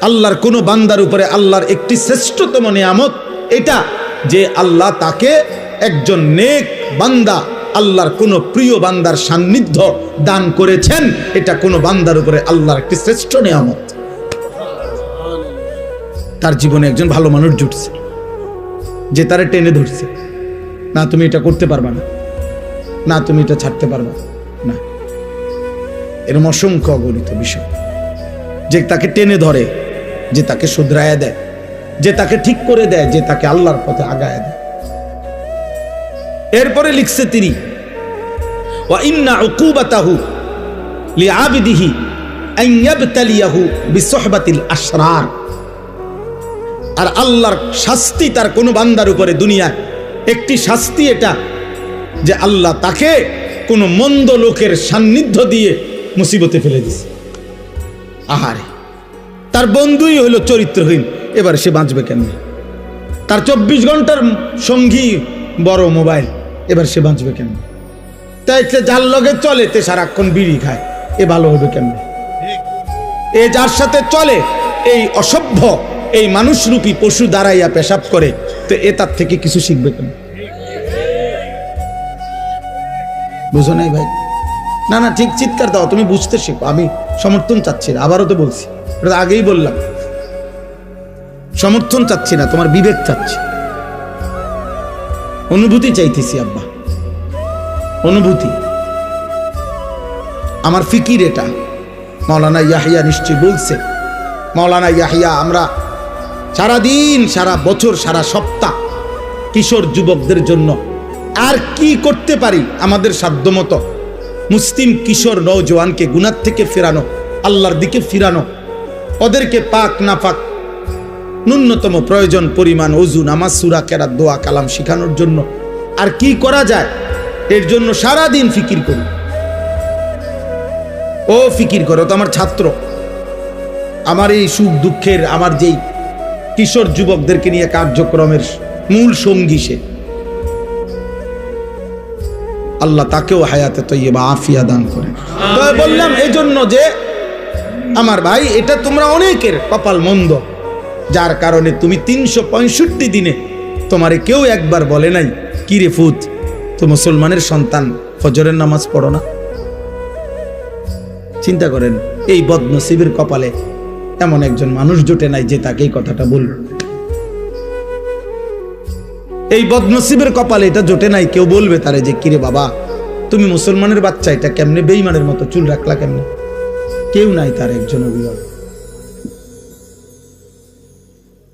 আল্লাহর কোন বান্দার উপরে আল্লাহর একটি শ্রেষ্ঠতম নিয়ামত এটা যে আল্লাহ তাকে একজন নেক বান্দা, আল্লাহর কোন প্রিয় বান্দার সান্নিধ্য দান করেছেন। এটা কোন বান্দার উপরে আল্লাহর একটি শ্রেষ্ঠ নিয়ামত। তার জীবনে একজন ভালো মানুষ জুটছে যে তারে টেনে ধরছে, না তুমি এটা করতে পারবা না, না তুমি এটা ছাড়তে পারবা না। এরকম অসংখ্য অগণিত বিষয় যে তাকে টেনে ধরে, যে তাকে শুধরায়া দেয়, যে তাকে ঠিক করে দেয়, যে তাকে আল্লাহর পথে আগায় দেয়। এরপরে লিখছে তিনি, ওয়া ইন্না উকুবাতাহু লিআবিদিহি আন ইয়াবতালিয়াহু বিসহবাতিল আশরার। আর আল্লাহর শাস্তি তার কোন বান্দার উপরে দুনিয়ায় একটি শাস্তি এটা যে আল্লাহ তাকে কোন মন্দ লোকের সান্নিধ্য দিয়ে মুসিবতে ফেলে দিছে। আহারে, তার বন্ধুই হলো চরিত্রহীন, এবার সে বাঁচবে কেমনে? তার 24 ঘন্টার সঙ্গী বড় মোবাইল, এবার সে বাঁচবে কেমনে? তাই যার লগে চলে তে সারাক্ষণ বিড়ি খায়, এ ভালো হবে কেমনে? এ যার সাথে চলে এই অসভ্য, এই মানুষরূপী পশু দাঁড়াইয়া পেশাব করে, তো এ তার থেকে কিছু শিখবে কেন? বুঝো নাই ভাই? না না, ঠিক চিৎকার দাও, তুমি বুঝতে শেখো। আমি সমর্থন চাচ্ছি না, আবারও তো বলছি, এটা আগেই বললাম, সমর্থন চাচ্ছি না, তোমার বিবেক চাচ্ছি, অনুভূতি চাইতেছি আব্বা, অনুভূতি। আমার ফিকির এটা। মাওলানা ইয়াহিয়া নিশ্চয় বলছে, মাওলানা ইয়াহিয়া, আমরা সারাদিন, সারা বছর, সারা সপ্তাহ কিশোর যুবকদের জন্য আর কি করতে পারি আমাদের সাধ্যমতো মুসলিম কিশোর নওজওয়ানকে গুনাহ থেকে ফেরানো, আল্লাহর দিকে ফিরানো, ওদেরকে পাক না পাক ন্যূনতম প্রয়োজন পরিমাণ ওযু, নামাজ, সূরা, কেরাত, দোয়া, কালাম শেখানোর জন্য আর কি করা যায়, এর জন্য সারাদিন ফিকির করি। ও ফিকির করো তো আমার ছাত্র, আমার এই সুখ দুঃখের, আমার যেই কিশোর যুবকদেরকে নিয়ে কার্যক্রমের মূল সঙ্গী সে। আল্লাহ তাকেও হায়াতে তৈয়বা আফিয়া দান করে। তো বললাম এই জন্য যে আমার ভাই, এটা তোমরা অনেকের কপাল মন্দ, যার কারণে তুমি 365 দিনে তোমারে কেউ একবার বলে নাই, কি রে ফুত, তো মুসলমানের সন্তান ফজরের নামাজ পড়ো না? চিন্তা করেন, এই বদনসিবের কপালে এমন একজন মানুষ জুটে নাই যে তাকে এই কথাটা বলবে। এই বদনসিবের কপালে এটা জোটে নাই, কেউ বলবে তারে যে কিরে বাবা, তুমি মুসলমানের বাচ্চা, এটা কেমনে বেঈমানের মতো চুল রাখলা কেমনে? কেউ নাই তার একজন অভিভাবক।